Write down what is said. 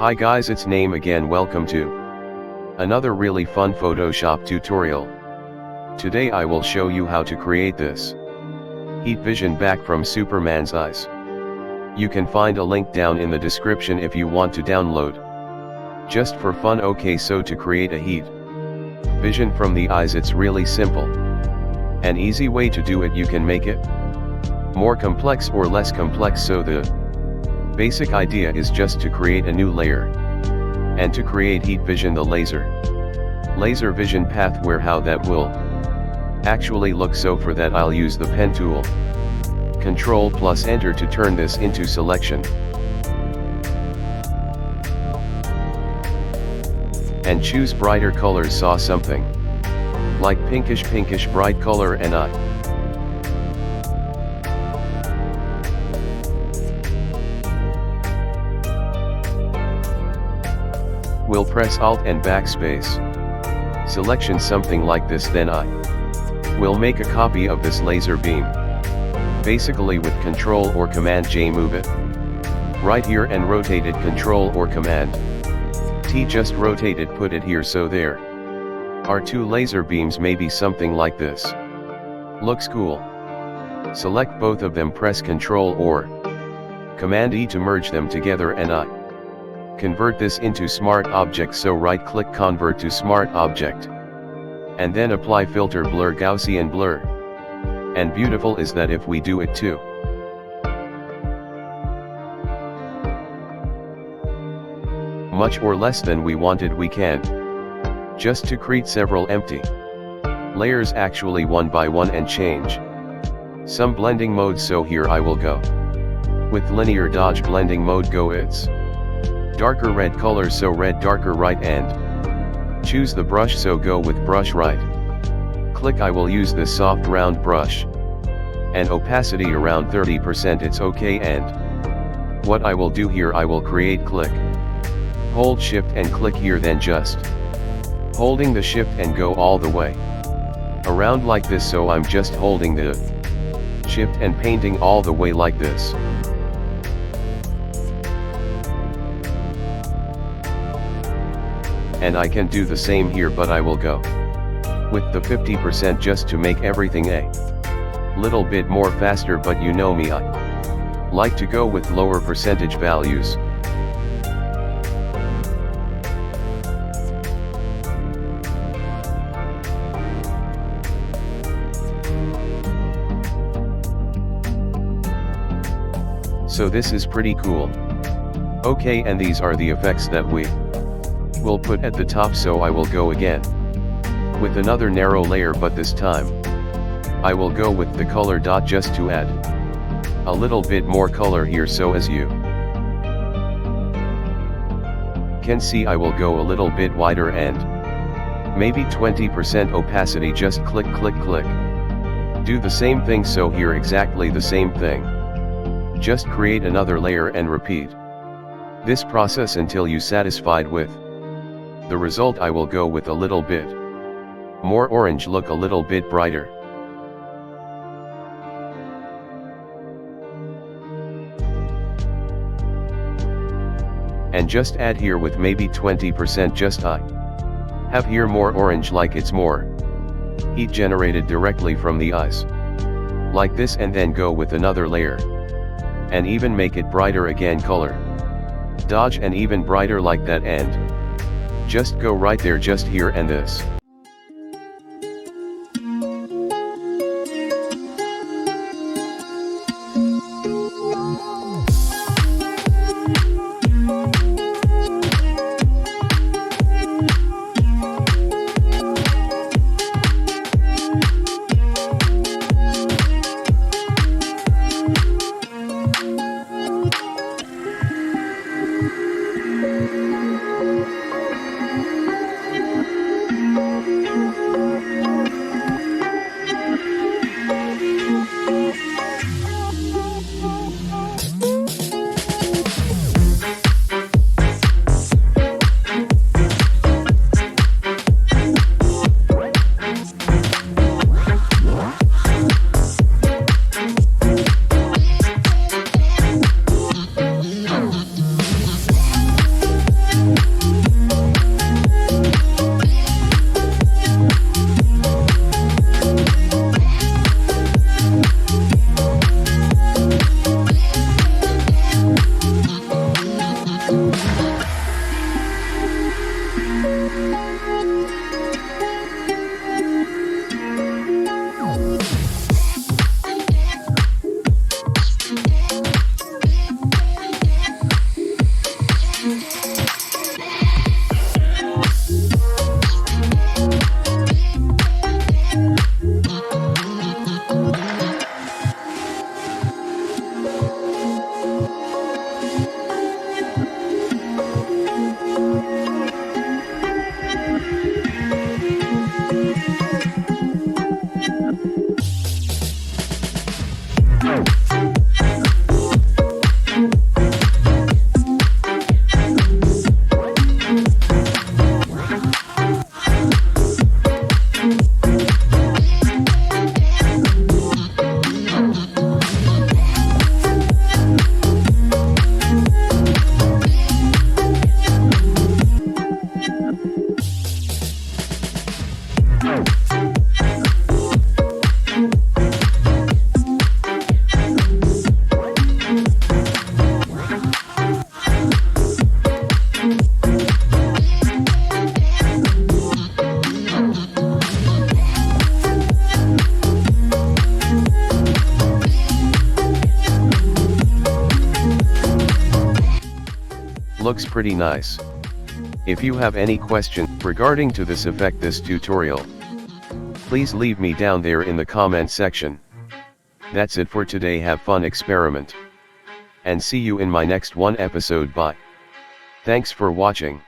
Hi guys, it's Name again. Welcome to another really fun Photoshop tutorial. Today I will show you how to create this heat vision back from Superman's eyes. You can find a link down in the description if you want to download. Just for fun. Okay, so to create a heat vision from the eyes, it's really simple. An easy way to do it. You can make it more complex or less complex, so the basic idea is just to create a new layer. And to create heat vision, the laser vision path, where how that will actually look. So for that I'll use the pen tool. Ctrl plus enter to turn this into selection. And choose brighter colors. Saw something like pinkish bright color, and I will press Alt and backspace. Selection something like this, then I will make a copy of this laser beam. Basically with Ctrl or Command J move it right here, and rotate it Ctrl or Command T, just rotate it, put it here. So there are two laser beams, maybe something like this. Looks cool. Select both of them, press Ctrl or Command E to merge them together, and I convert this into Smart Object. So right click, Convert to Smart Object, and then apply Filter Blur, Gaussian blur. And beautiful is that if we do it too much or less than we wanted, we can just to create several empty layers, actually one by one, and change some blending modes. So here I will go with linear dodge blending mode. Go its darker red color, so red darker right, and choose the brush. So go with brush right click. I will use this soft round brush and opacity around 30%. It's okay. And what I will do here, I will create, click, hold shift and click here, then just holding the shift and go all the way around like this. So I'm just holding the shift and painting all the way like this. And I can do the same here, but I will go with the 50% just to make everything a little bit more faster. But you know me, I like to go with lower percentage values. So this is pretty cool. Okay, and these are the effects that we will put at the top. So I will go again with another narrow layer, but this time I will go with the color dot just to add a little bit more color here. So as you can see, I will go a little bit wider and maybe 20% opacity. Just click click click. Do the same thing. So here exactly the same thing. Just create another layer and repeat this process until you satisfied with the result. I will go with a little bit more orange, look a little bit brighter. And just add here with maybe 20%, just I have here more orange, like it's more heat generated directly from the eyes. Like this, and then go with another layer. And even make it brighter again, color dodge, and even brighter like that, and just go right there, just here, and this. looks pretty nice. If you have any question regarding to this effect, this tutorial, please leave me down there in the comment section. That's it for today. Have fun experiment. And see you in my next one episode. Bye. Thanks for watching.